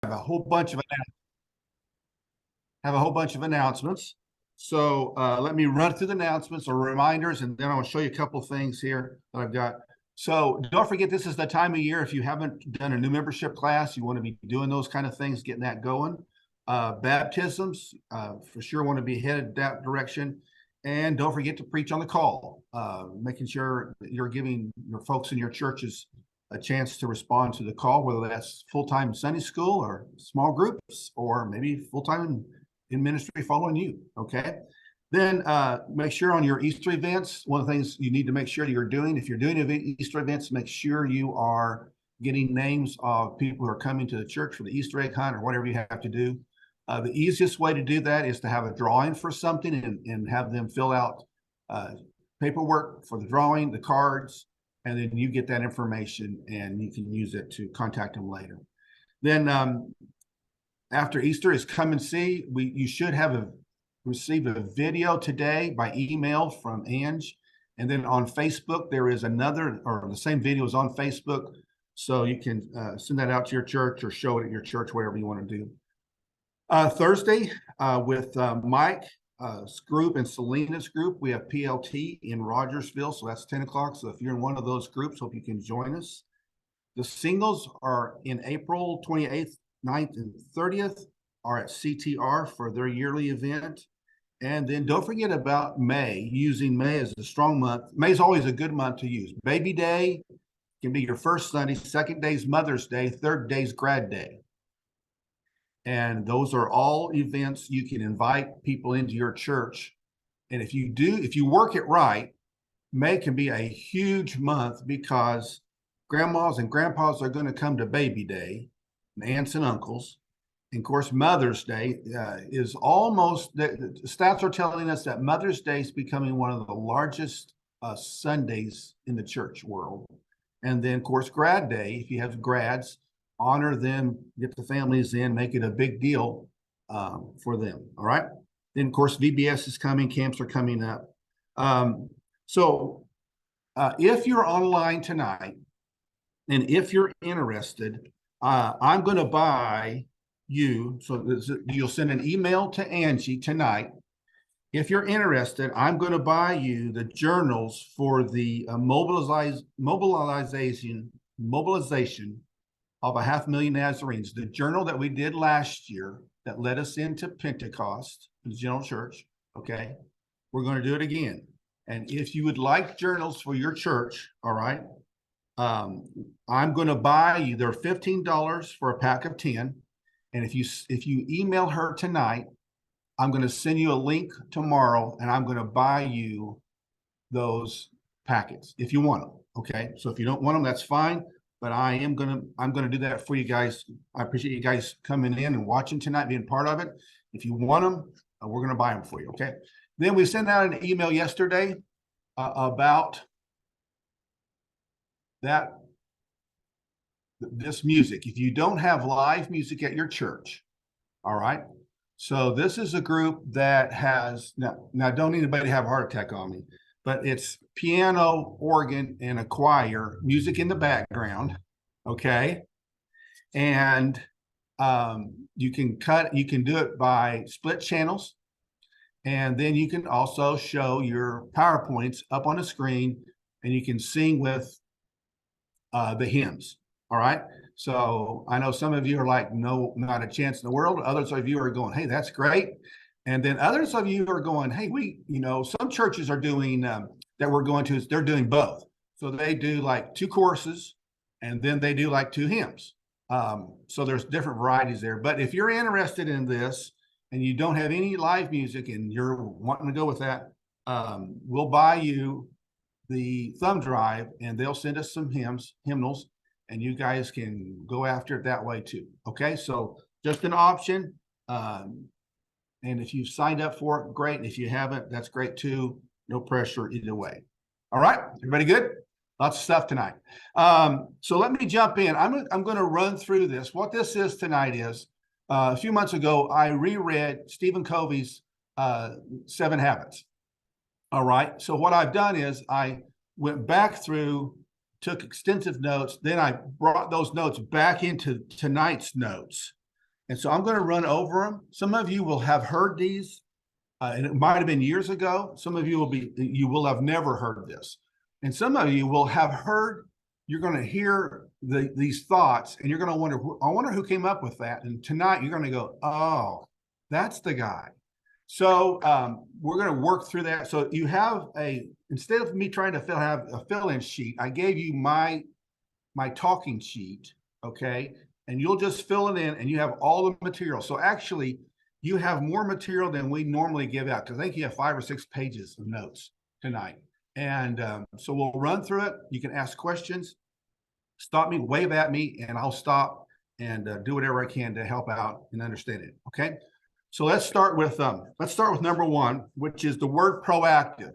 have a whole bunch of announcements. So let me run through the announcements or reminders, and then I'll show you a couple things here that I've got. So don't forget, this is the time of year. If you haven't done a new membership class, you want to be doing those kind of things, getting that going. Baptisms, for sure want to be headed that direction. And don't forget to preach on the call, making sure that you're giving your folks in your churches a chance to respond to the call, whether that's full-time Sunday school or small groups, or maybe full-time in ministry following you, okay? Then make sure on your Easter events, one of the things you need to make sure you're doing, if you're doing Easter events, make sure you are getting names of people who are coming to the church for the Easter egg hunt or whatever you have to do. The easiest way to do that is to have a drawing for something and have them fill out paperwork for the drawing, the cards, and then you get that information and you can use it to contact them later. Then after Easter is come and see. You should have received a video today by email from Ange. And then on Facebook, there is another, or the same video is on Facebook. So you can send that out to your church or show it at your church, whatever you want to do. Thursday with Mike's group and Selena's group, we have PLT in Rogersville. So that's 10 o'clock. So if you're in one of those groups, hope you can join us. The singles are in April 28th, 9th, and 30th are at CTR for their yearly event. And then don't forget about May, using May as a strong month. May is always a good month to use. Baby Day can be your first Sunday, second day is Mother's Day, third day is Grad Day. And those are all events you can invite people into your church. And if you work it right, May can be a huge month because grandmas and grandpas are going to come to Baby Day, and aunts and uncles. And of course, Mother's Day is almost, the stats are telling us that Mother's Day is becoming one of the largest Sundays in the church world. And then, of course, Grad Day, if you have grads, honor them, get the families in, make it a big deal for them. All right. Then, of course, VBS is coming, camps are coming up. So if you're online tonight, and if you're interested, I'm going to buy you, so you'll send an email to Angie tonight. If you're interested, I'm going to buy you the journals for the mobilization of 500,000 Nazarenes, the journal that we did last year that led us into Pentecost, the General Church. Okay, we're going to do it again. And if you would like journals for your church, all right, I'm going to buy you. They're $15 for a pack of 10. And if you email her tonight, I'm going to send you a link tomorrow, and I'm going to buy you those packets if you want them. Okay, so if you don't want them, that's fine. But I'm going to do that for you guys. I appreciate you guys coming in and watching tonight, being part of it. If you want them, we're going to buy them for you. Okay. Then we sent out an email yesterday about this music. If you don't have live music at your church, all right. So this is a group that has now don't anybody have a heart attack on me, but it's piano, organ, and a choir, music in the background. Okay. And you can do it by split channels. And then you can also show your PowerPoints up on the screen, and you can sing with the hymns. All right. So I know some of you are like, no, not a chance in the world. Others of you are going, hey, that's great. And then others of you are going, hey, some churches are doing that we're going to, they're doing both. So they do like 2 courses, and then they do like 2 hymns. So there's different varieties there. But if you're interested in this and you don't have any live music and you're wanting to go with that, we'll buy you the thumb drive, and they'll send us some hymnals, and you guys can go after it that way too. Okay, so just an option. And if you've signed up for it, great. And if you haven't, that's great too. No pressure either way. All right, everybody good? Lots of stuff tonight. So let me jump in. I'm going to run through this. What this is tonight is, a few months ago, I reread Stephen Covey's 7 Habits. All right. So what I've done is I went back through, took extensive notes. Then I brought those notes back into tonight's notes. And so I'm going to run over them. Some of you will have heard these, and it might have been years ago. Some of you will have never heard this. And some of you will have heard, you're going to hear these thoughts, and you're going to wonder, I wonder who came up with that. And tonight you're going to go, oh, that's the guy. So we're going to work through that. So you have instead of me trying to have a fill-in sheet, I gave you my talking sheet, okay? And you'll just fill it in, and you have all the material. So actually, you have more material than we normally give out, because I think you have 5 or 6 pages of notes tonight. And so we'll run through it. You can ask questions, stop me, wave at me, and I'll stop and do whatever I can to help out and understand it, okay? So let's start with number 1, which is the word proactive.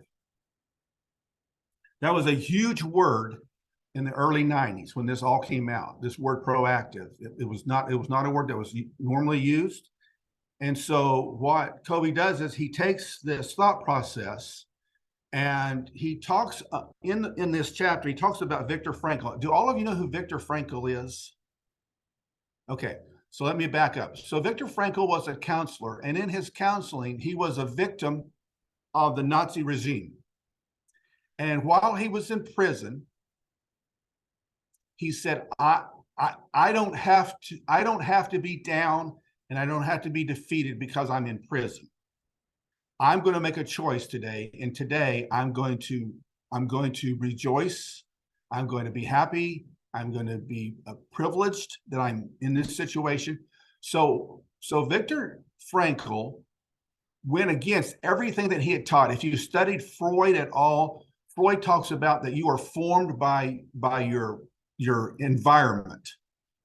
That was a huge word in the early 90s when this all came out, this word proactive. It was not a word that was normally used. And so what Covey does is he takes this thought process and he talks in this chapter, he talks about Viktor Frankl. Do all of you know who Viktor Frankl is? Okay, so let me back up. So Viktor Frankl was a counselor, and in his counseling, he was a victim of the Nazi regime. And while he was in prison, he said, I don't have to be down, and I don't have to be defeated because I'm in prison. I'm going to make a choice today, and today I'm going to rejoice. I'm going to be happy. I'm going to be privileged that I'm in this situation. So Viktor Frankl went against everything that he had taught. If you studied Freud at all, Freud talks about that you are formed by your environment,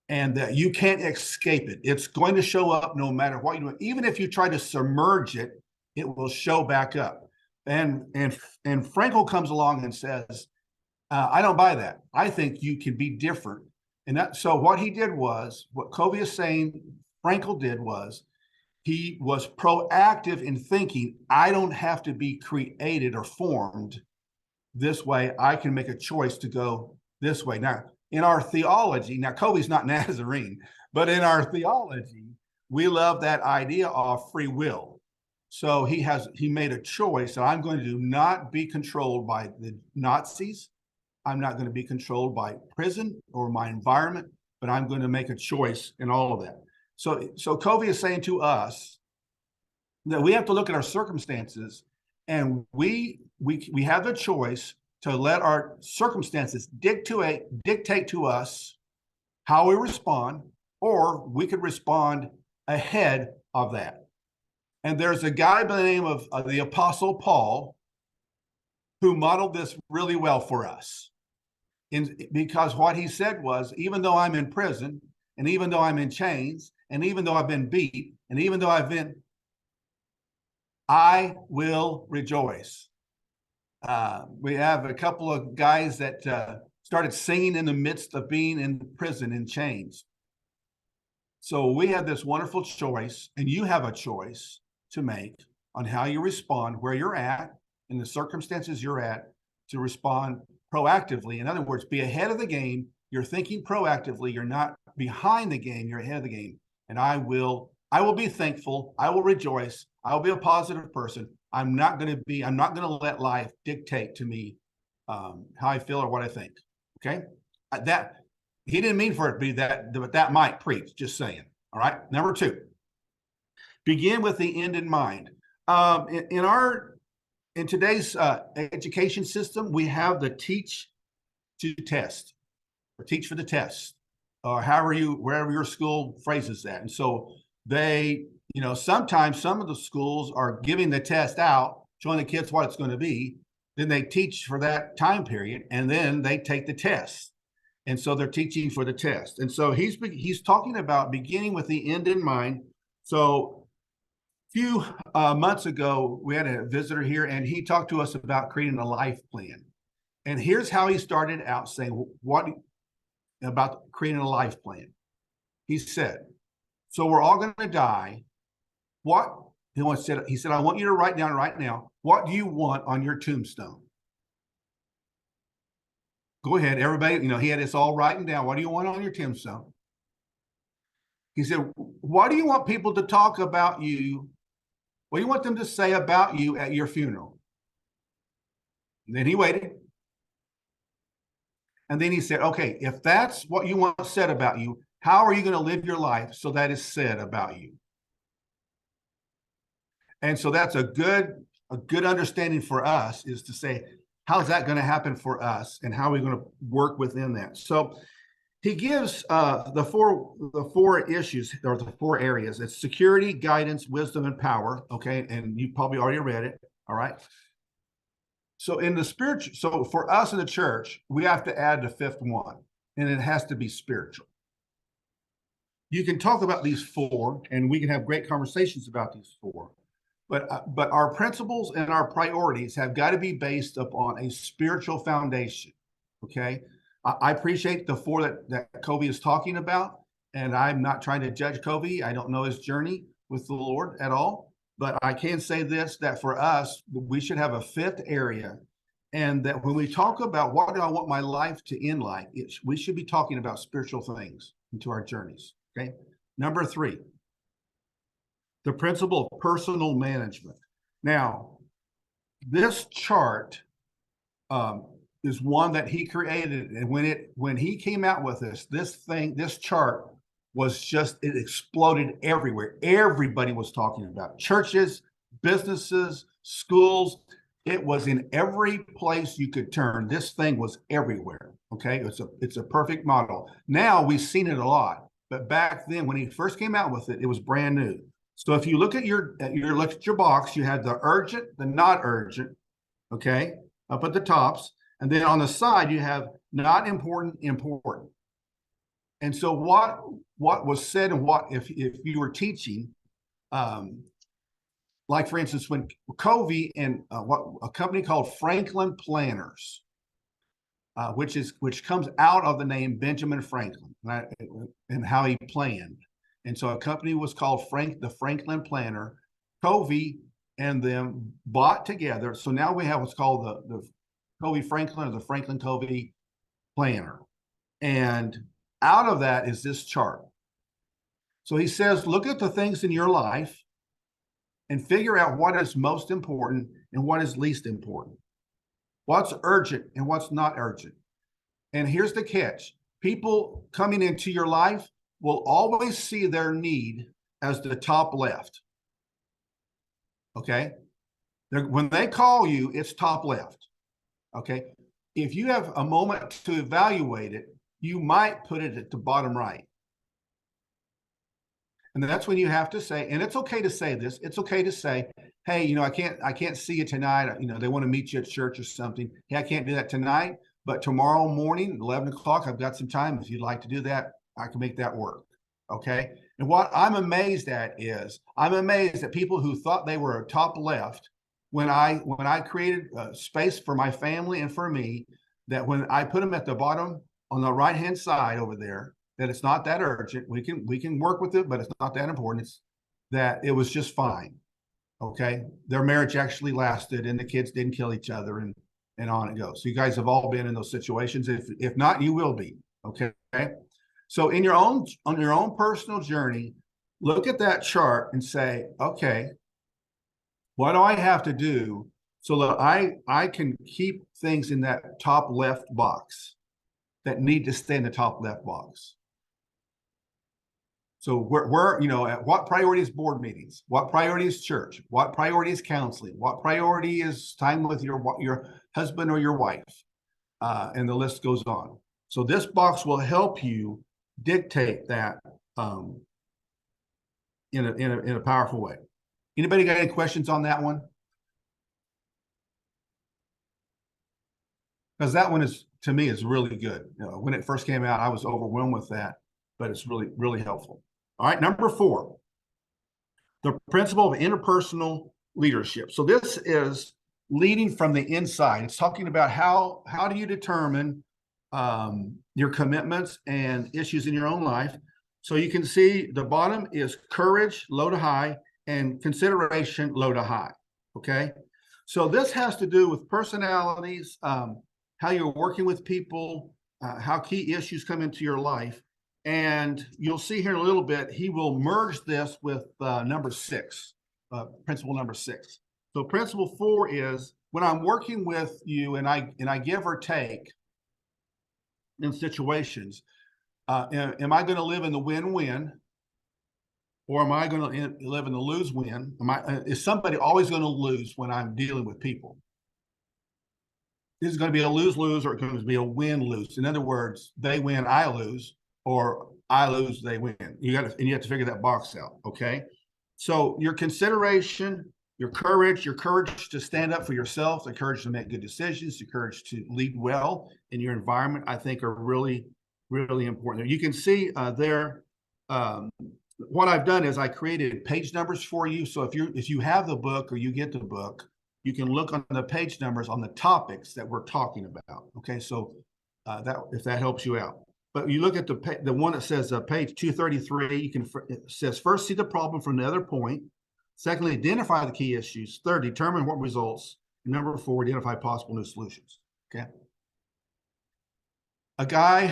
and that you can't escape it. It's going to show up no matter what you do. Even if you try to submerge it, it will show back up. And Frankl comes along and says, I don't buy that. I think you can be different. So what he did was, what Covey is saying Frankl did was, he was proactive in thinking, I don't have to be created or formed this way. I can make a choice to go this way. Now, in our theology, now Covey's not Nazarene, but in our theology, we love that idea of free will. So he made a choice that I'm going to not be controlled by the Nazis. I'm not going to be controlled by prison or my environment, but I'm going to make a choice in all of that. So Covey is saying to us that we have to look at our circumstances, and we have the choice to let our circumstances dictate to us how we respond, or we could respond ahead of that. And there's a guy by the name of the Apostle Paul who modeled this really well for us. Because what he said was, even though I'm in prison, and even though I'm in chains, and even though I've been beat, and even though I will rejoice. We have a couple of guys that started singing in the midst of being in prison in chains. So we have this wonderful choice, and you have a choice to make on how you respond, where you're at, in the circumstances you're at, to respond proactively. In other words, be ahead of the game. You're thinking proactively. You're not behind the game. You're ahead of the game. And I will be thankful. I will rejoice. I will be a positive person. I'm not going to let life dictate to me how I feel or what I think. Okay. That he didn't mean for it to be that, but that might preach, just saying. All right. Number 2, begin with the end in mind. In today's education system, we have the teach to test, or teach for the test, or wherever your school phrases that. And so sometimes some of the schools are giving the test out, showing the kids what it's going to be. Then they teach for that time period, and then they take the test. And so they're teaching for the test. And so he's talking about beginning with the end in mind. So a few months ago, we had a visitor here, and he talked to us about creating a life plan. And here's how he started out saying what about creating a life plan. He said, so we're all going to die. He said, I want you to write down right now, what do you want on your tombstone? Go ahead, everybody. He had us all writing down. What do you want on your tombstone? He said, what do you want people to talk about you? What do you want them to say about you at your funeral? And then he waited. And then he said, okay, if that's what you want said about you, how are you going to live your life so that is said about you? And so that's a good understanding for us, is to say, how's that going to happen for us, and how are we going to work within that? So he gives the four issues, or the four areas. It's security, guidance, wisdom, and power. Okay, and you probably already read it. All right. So in the spiritual, so for us in the church, we have to add the fifth one, and it has to be spiritual. You can talk about these four, and we can have great conversations about these four, but our principles and our priorities have got to be based upon a spiritual foundation. Okay, I appreciate the four that Kobe is talking about, and I'm not trying to judge Kobe. I don't know his journey with the Lord at all, but I can say this, that for us, we should have a fifth area, and that when we talk about what do I want my life to end like, we should be talking about spiritual things into our journeys. Okay. Number 3, the principle of personal management. Now, this chart is one that he created, and when he came out with this chart was just, it exploded everywhere. Everybody was talking about it. Churches, businesses, schools. It was in every place you could turn. This thing was everywhere. Okay, it's a perfect model. Now we've seen it a lot, but back then when he first came out with it, it was brand new. So if you look at your box, you had the urgent, the not urgent, okay, up at the tops, and then on the side you have not important, important. And so what was said, and what if you were teaching, like for instance, when Covey and a company called Franklin Planners, which comes out of the name Benjamin Franklin, right, and how he planned. And so a company was called the Franklin Planner. Covey and them bought together. So now we have what's called the Covey Franklin, or the Franklin Covey Planner. And out of that is this chart. So he says, look at the things in your life and figure out what is most important and what is least important. What's urgent and what's not urgent. And here's the catch. People coming into your life will always see their need as the top left. Okay? When they call you, it's top left. Okay? If you have a moment to evaluate it, you might put it at the bottom right. And that's when you have to say, and it's okay to say this, it's okay to say, hey, I can't see you tonight. They want to meet you at church or something. Hey, I can't do that tonight, but tomorrow morning, 11 o'clock, I've got some time. If you'd like to do that, I can make that work. Okay. And what I'm amazed at is, I'm amazed at people who thought they were top left when I created a space for my family and for me, that when I put them at the bottom on the right-hand side over there, that it's not that urgent. We can work with it, but it's not that important. It's that it was just fine. Okay. Their marriage actually lasted, and the kids didn't kill each other, and on it goes. So you guys have all been in those situations. If not, you will be. Okay. So on your own personal journey, look at that chart and say, okay, what do I have to do so that I can keep things in that top left box that need to stay in the top left box? So we're at what priority is board meetings? What priority is church? What priority is counseling? What priority is time with your husband or your wife? And the list goes on. So this box will help you dictate that in a powerful way. Anybody got any questions on that one? Because that one is, to me, is really good. When it first came out, I was overwhelmed with that, but it's really, really helpful. All right, number 4, the principle of interpersonal leadership. So this is leading from the inside. It's talking about how do you determine your commitments and issues in your own life. So you can see the bottom is courage, low to high, and consideration, low to high. Okay, so this has to do with personalities, how you're working with people, how key issues come into your life. And you'll see here in a little bit, he will merge this with number 6, principle number 6. So principle 4 is when I'm working with you and I give or take in situations, am I going to live in the win-win, or am I going to live in the lose-win? Is somebody always going to lose when I'm dealing with people? This is going to be a lose-lose, or it's going to be a win-lose. In other words, they win, I lose, or I lose, they win. You have to figure that box out. Okay. So your consideration, your courage to stand up for yourself, the courage to make good decisions, the courage to lead well in your environment, I think are really, really important. You can see there, what I've done is I created page numbers for you. So if you have the book or you get the book, you can look on the page numbers on the topics that we're talking about. Okay, so if that helps you out. But you look at the one that says page 233, it says first see the problem from the other point. Secondly, identify the key issues. Third, determine what results. And number 4, identify possible new solutions. Okay. A guy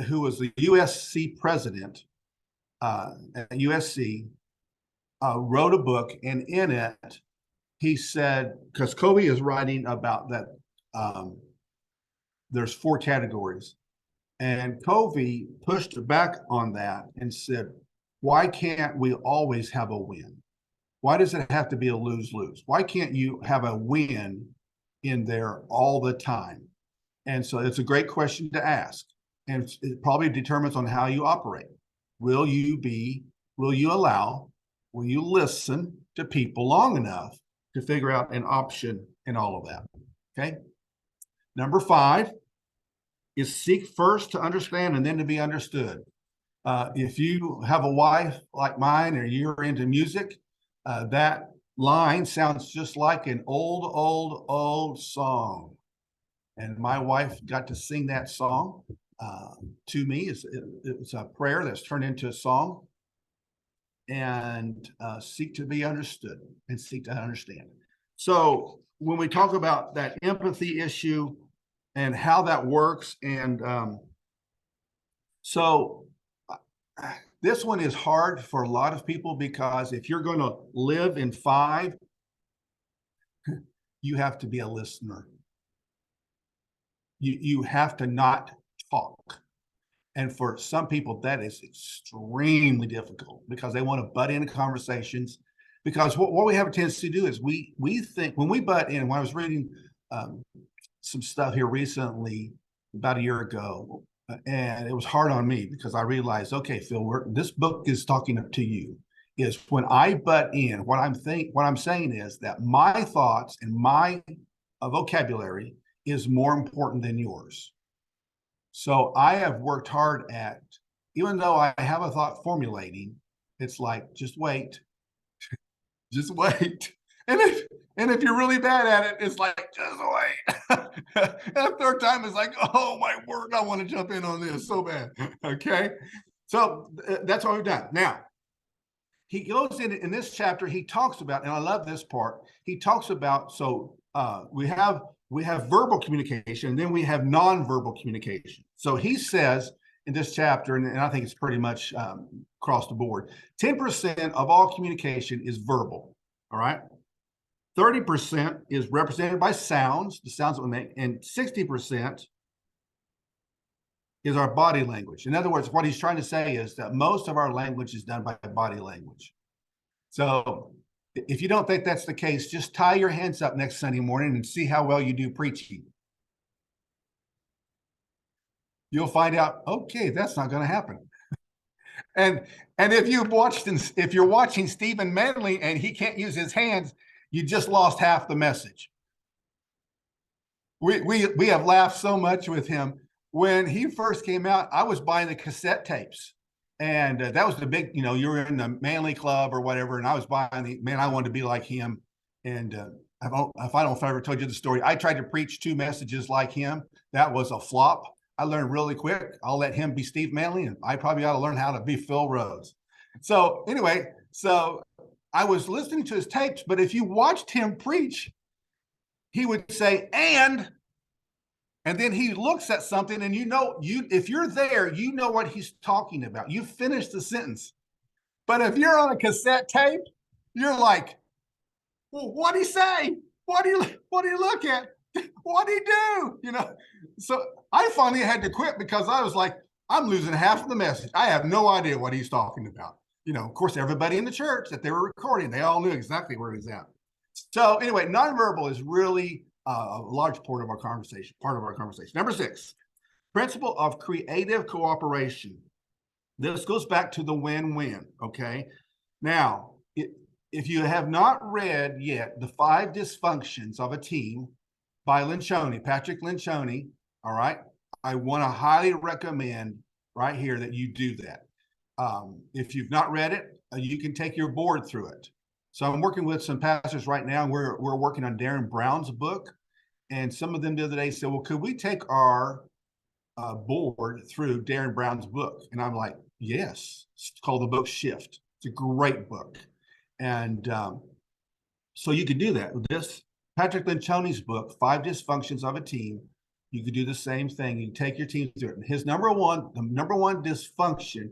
who was the USC president at USC wrote a book, and in it he said, because Covey is writing about that, there's 4 categories, and Covey pushed back on that and said, why can't we always have a win? Why does it have to be a lose-lose? Why can't you have a win in there all the time? And so it's a great question to ask, and it probably determines on how you operate. Will you listen to people long enough to figure out an option in all of that? Okay. Number 5 is seek first to understand and then to be understood. If you have a wife like mine or you're into music, that line sounds just like an old song. And my wife got to sing that song to me. It's a prayer that's turned into a song. And seek to be understood and seek to understand. So when we talk about that empathy issue and how that works, and so this one is hard for a lot of people, because if you're going to live in 5, you have to be a listener. You have to not talk. And for some people, that is extremely difficult, because they want to butt into conversations. Because what we have a tendency to do is we think when we butt in. When I was reading some stuff here recently, about a year ago, and it was hard on me, because I realized, okay, Phil, this book is talking to you. Is when I butt in, what I'm saying is that my thoughts and my vocabulary is more important than yours. So I have worked hard at, even though I have a thought formulating, it's like, just wait, just wait. And if you're really bad at it, it's like, just wait. And the third time is like, oh my word, I want to jump in on this so bad. Okay. So that's what we've done. Now, he goes in this chapter, he talks about, and I love this part, he talks about, so we have verbal communication, and then we have nonverbal communication. So he says in this chapter, and I think it's pretty much across the board, 10% of all communication is verbal, all right? 30% is represented by sounds, the sounds that we make, and 60% is our body language. In other words, what he's trying to say is that most of our language is done by body language. So if you don't think that's the case, just tie your hands up next Sunday morning and see how well you do preaching. You'll find out, okay, that's not going to happen. And if you're watching Stephen Manley and he can't use his hands, you just lost half the message. We have laughed so much with him. When he first came out, I was buying the cassette tapes. And that was the big, you were in the Manly Club or whatever, and I was buying I wanted to be like him. And if I ever told you the story, I tried to preach 2 messages like him. That was a flop. I learned really quick. I'll let him be Steve Manley, and I probably ought to learn how to be Phil Rhodes. So anyway, I was listening to his tapes, but if you watched him preach, he would say, and And then he looks at something and if you're there, you know what he's talking about. You finish the sentence. But if you're on a cassette tape, you're like, well, what did he say? What do you look at? What did he do? So I finally had to quit because I was like, I'm losing half of the message. I have no idea what he's talking about. Of course, everybody in the church that they were recording, they all knew exactly where he's at. So anyway, nonverbal is really a large part of our conversation. Number 6, principle of creative cooperation. This goes back to the win-win. Okay. Now, if you have not read yet the 5 dysfunctions of a team by Patrick Lencioni, all right, I want to highly recommend right here that you do that. If you've not read it, you can take your board through it. So I'm working with some pastors right now. We're working on Darren Brown's book, and some of them the other day said, well, could we take our board through Darren Brown's book? And I'm like, yes. It's called the book Shift. It's a great book. And so you could do that. This Patrick Lencioni's book, 5 Dysfunctions of a Team, you could do the same thing. You take your team through it. And the number one dysfunction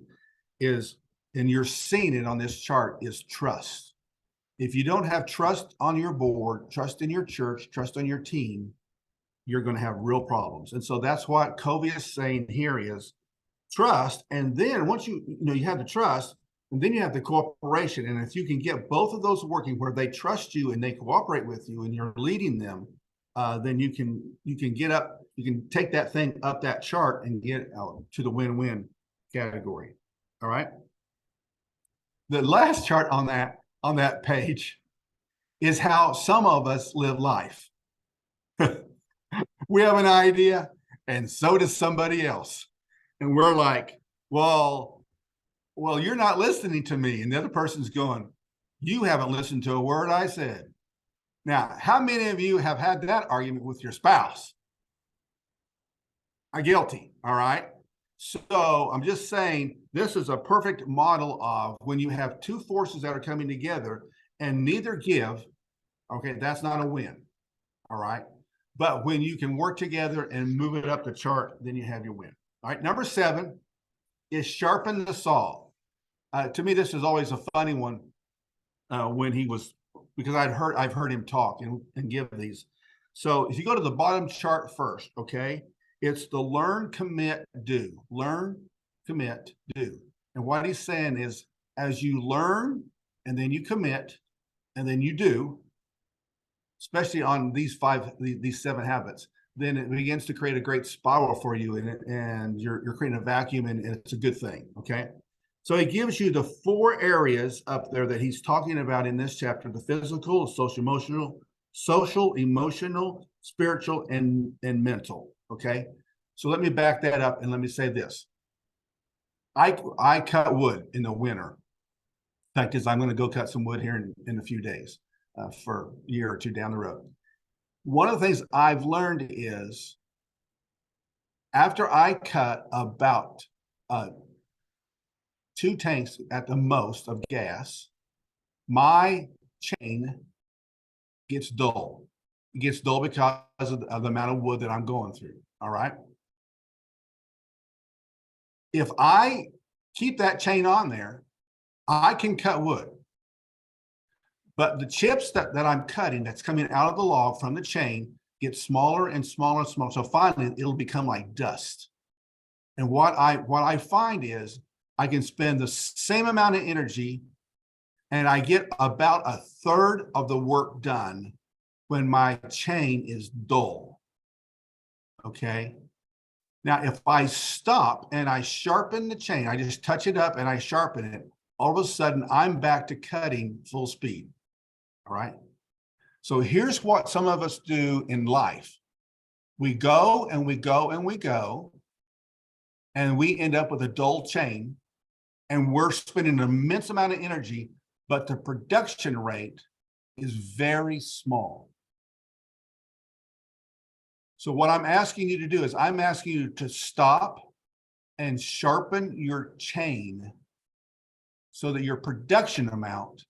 is, and you're seeing it on this chart, is trust. If you don't have trust on your board, trust in your church, trust on your team, you're going to have real problems. And so that's what Covey is saying here is trust. And then once you have the trust, and then you have the cooperation. And if you can get both of those working where they trust you and they cooperate with you and you're leading them, then you can take that thing up that chart and get out to the win-win category. All right. The last chart on that page is how some of us live life. We have an idea, and so does somebody else. And we're like, well, you're not listening to me. And the other person's going, you haven't listened to a word I said. Now, how many of you have had that argument with your spouse? Are guilty, all right? So I'm just saying this is a perfect model of when you have 2 forces that are coming together and neither give, okay, that's not a win, all right? But when you can work together and move it up the chart, then you have your win. All right, number 7 is sharpen the saw. To me, this is always a funny one when he was, because I've heard him talk and give these. So if you go to the bottom chart first, okay, it's the learn, commit, do. Learn, commit, do. And what he's saying is, as you learn and then you commit and then you do, especially on these 7 habits, then it begins to create a great spiral for you, and you're creating a vacuum, and it's a good thing. Okay. So he gives you the 4 areas up there that he's talking about in this chapter: the physical, social, emotional, spiritual, and mental. Okay. So let me back that up and let me say this. I cut wood in the winter. Fact is, I'm going to go cut some wood here in a few days for a year or 2 down the road. One of the things I've learned is after I cut about 2 tanks at the most of gas, my chain gets dull. It gets dull because of the amount of wood that I'm going through. All right. If I keep that chain on there, I can cut wood. But the chips that I'm cutting, that's coming out of the log from the chain, get smaller and smaller and smaller. So finally, it'll become like dust. And what I find is I can spend the same amount of energy and I get about 1/3 of the work done when my chain is dull. Okay. Now, if I stop and I sharpen the chain, I just touch it up and I sharpen it, all of a sudden I'm back to cutting full speed. All right. So here's what some of us do in life. We go and we go and we go, and we end up with a dull chain, and we're spending an immense amount of energy, but the production rate is very small. So what I'm asking you to do is I'm asking you to stop and sharpen your chain so that your production amount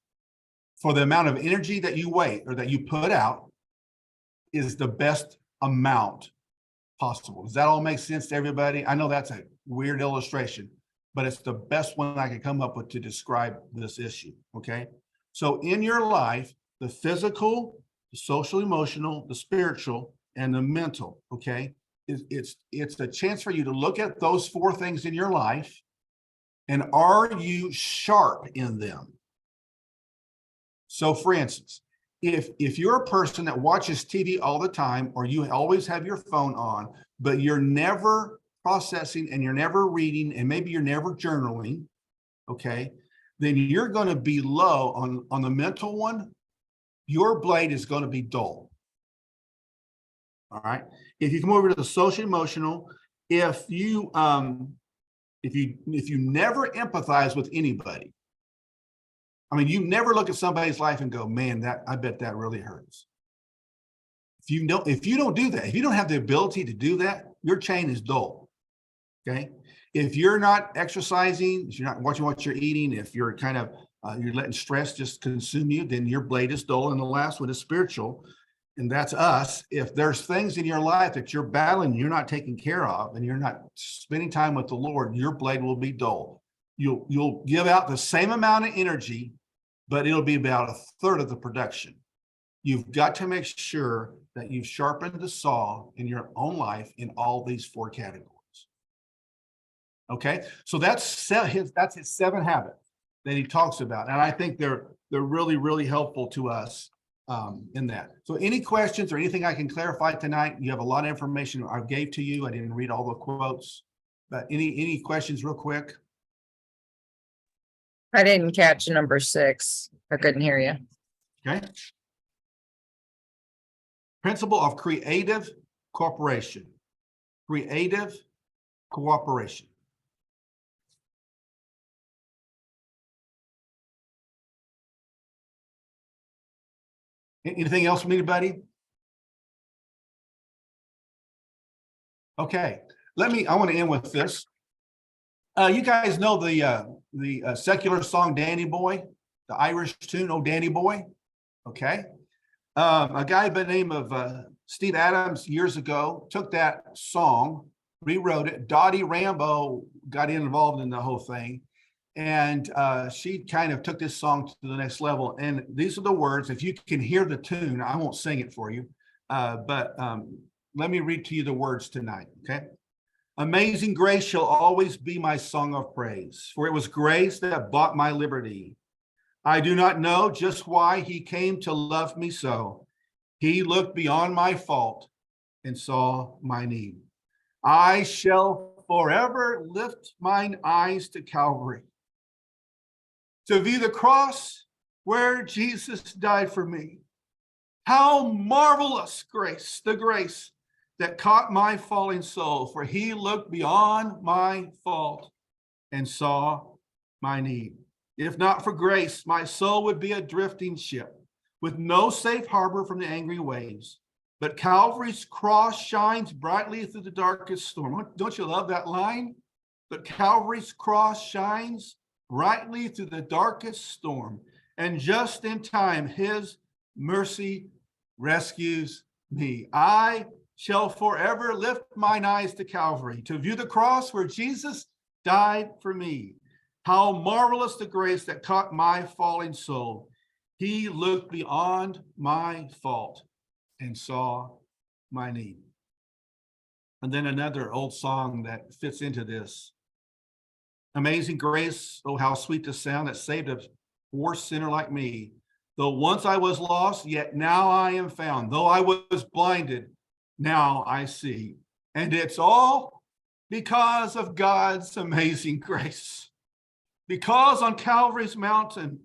for the amount of energy that you put out is the best amount possible. Does that all make sense to everybody? I know that's a weird illustration, but it's the best one I could come up with to describe this issue, okay? So in your life, the physical, the social, emotional, the spiritual, and the mental, okay? It's a chance for you to look at those four things in your life, and are you sharp in them? So for instance, if you're a person that watches TV all the time, or you always have your phone on, but you're never processing and you're never reading, and maybe you're never journaling, okay, then you're going to be low on the mental one. Your blade is going to be dull. All right. If you come over to the social emotional, if you never empathize with anybody, I mean, you never look at somebody's life and go, man, I bet that really hurts. If you don't do that, if you don't have the ability to do that, your chain is dull. Okay. If you're not exercising, if you're not watching what you're eating, if you're kind of, you're letting stress just consume you, then your blade is dull. And the last one is spiritual. And that's us. If there's things in your life that you're battling, you're not taking care of, and you're not spending time with the Lord, your blade will be dull. You'll give out the same amount of energy, but it'll be about a third of the production. You've got to make sure that you've sharpened the saw in your own life in all these four categories. Okay, so that's his 7 habits that he talks about, and I think they're really, really helpful to us in that. So any questions or anything I can clarify tonight? You have a lot of information I gave to you. I didn't read all the quotes, but any questions real quick? I didn't catch number 6. I couldn't hear you. Okay. Principle of creative cooperation. Creative cooperation. Anything else from anybody? Okay, I want to end with this. You guys know the secular song Danny Boy, the Irish tune, Oh Danny Boy? Okay. A guy by the name of Steve Adams years ago took that song, rewrote it. Dottie Rambo got involved in the whole thing. And she kind of took this song to the next level. And these are the words. If you can hear the tune, I won't sing it for you. But let me read to you the words tonight, okay? Amazing grace shall always be my song of praise, for it was grace that bought my liberty. I do not know just why he came to love me so. He looked beyond my fault and saw my need. I shall forever lift mine eyes to Calvary, to view the cross where Jesus died for me. How marvelous grace, the grace that caught my falling soul, for he looked beyond my fault and saw my need. If not for grace, my soul would be a drifting ship with no safe harbor from the angry waves. But Calvary's cross shines brightly through the darkest storm. Don't you love that line? But Calvary's cross shines brightly through the darkest storm, and just in time his mercy rescues me. I shall forever lift mine eyes to Calvary, to view the cross where Jesus died for me. How marvelous the grace that caught my falling soul. He looked beyond my fault and saw my need. And then another old song that fits into this. Amazing grace, oh, how sweet the sound that saved a poor sinner like me. Though once I was lost, yet now I am found. Though I was blinded, now I see. And it's all because of God's amazing grace. Because on Calvary's mountain,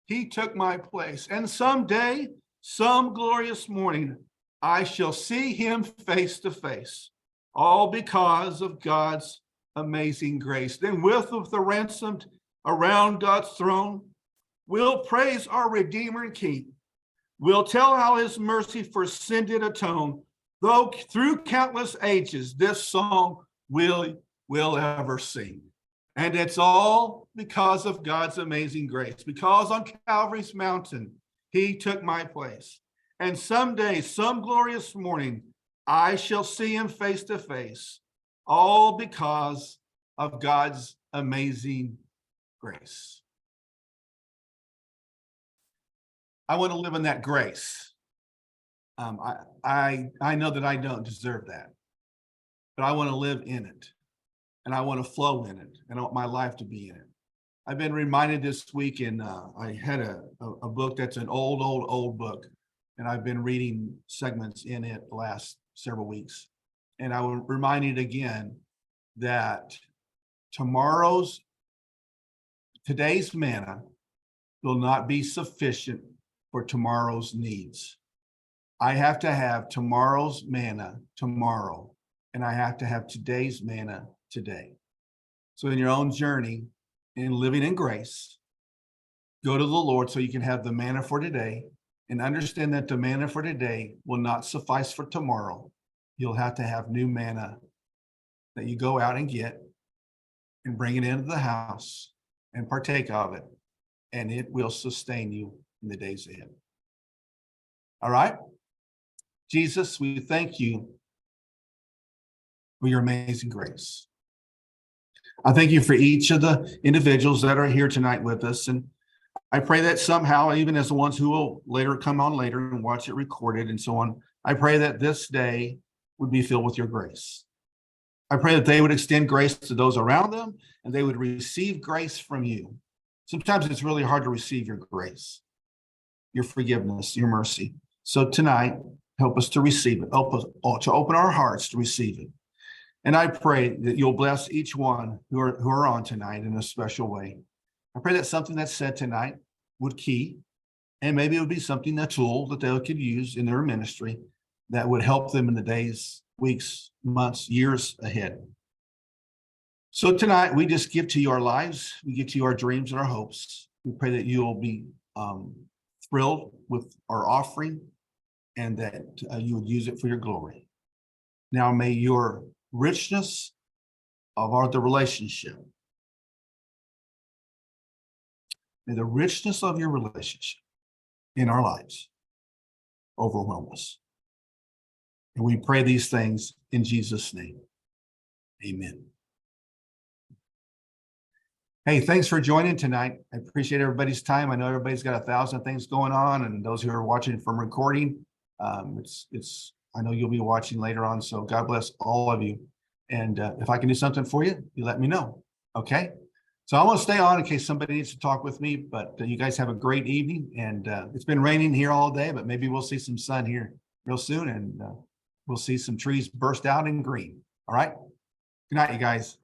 he took my place. And someday, some glorious morning, I shall see him face to face. All because of God's amazing grace. Then with the ransomed around God's throne, we'll praise our Redeemer and King. We'll tell how his mercy for sin did atone. Though through countless ages, this song we'll ever sing. And it's all because of God's amazing grace. Because on Calvary's mountain, he took my place. And someday, some glorious morning, I shall see him face to face, all because of God's amazing grace. I want to live in that grace. I know that I don't deserve that, but I want to live in it, and I want to flow in it, and I want my life to be in it. I've been reminded this week, and I had a book that's an old book, and I've been reading segments in it the last several weeks. And I will remind it again that today's manna will not be sufficient for tomorrow's needs. I have to have tomorrow's manna tomorrow, and I have to have today's manna today. So in your own journey in living in grace, go to the Lord so you can have the manna for today, and understand that the manna for today will not suffice for tomorrow. You'll have to have new manna that you go out and get and bring it into the house and partake of it, and it will sustain you in the days ahead. All right? Jesus, we thank you for your amazing grace. I thank you for each of the individuals that are here tonight with us. And I pray that somehow, even as the ones who will later come on later and watch it recorded and so on, I pray that this day would be filled with your grace. I pray that they would extend grace to those around them, and they would receive grace from you. Sometimes it's really hard to receive your grace, your forgiveness, your mercy. So tonight, help us to receive it. Help us to open our hearts to receive it. And I pray that you'll bless each one who are on tonight in a special way. I pray that something that's said tonight would key, and maybe it would be something, a tool that they could use in their ministry that would help them in the days, weeks, months, years ahead. So tonight, we just give to you our lives. We give to you our dreams and our hopes. We pray that you'll be thrilled with our offering, and that you would use it for your glory. Now, may your richness of the relationship, may the richness of your relationship in our lives overwhelm us. And we pray these things in Jesus' name. Amen. Hey, thanks for joining tonight. I appreciate everybody's time. I know everybody's got 1,000 things going on, and those who are watching from recording, I know you'll be watching later on. So God bless all of you. And if I can do something for you, you let me know. Okay. So I want to stay on in case somebody needs to talk with me, but you guys have a great evening. And it's been raining here all day, but maybe we'll see some sun here real soon, and we'll see some trees burst out in green. All right. Good night, you guys.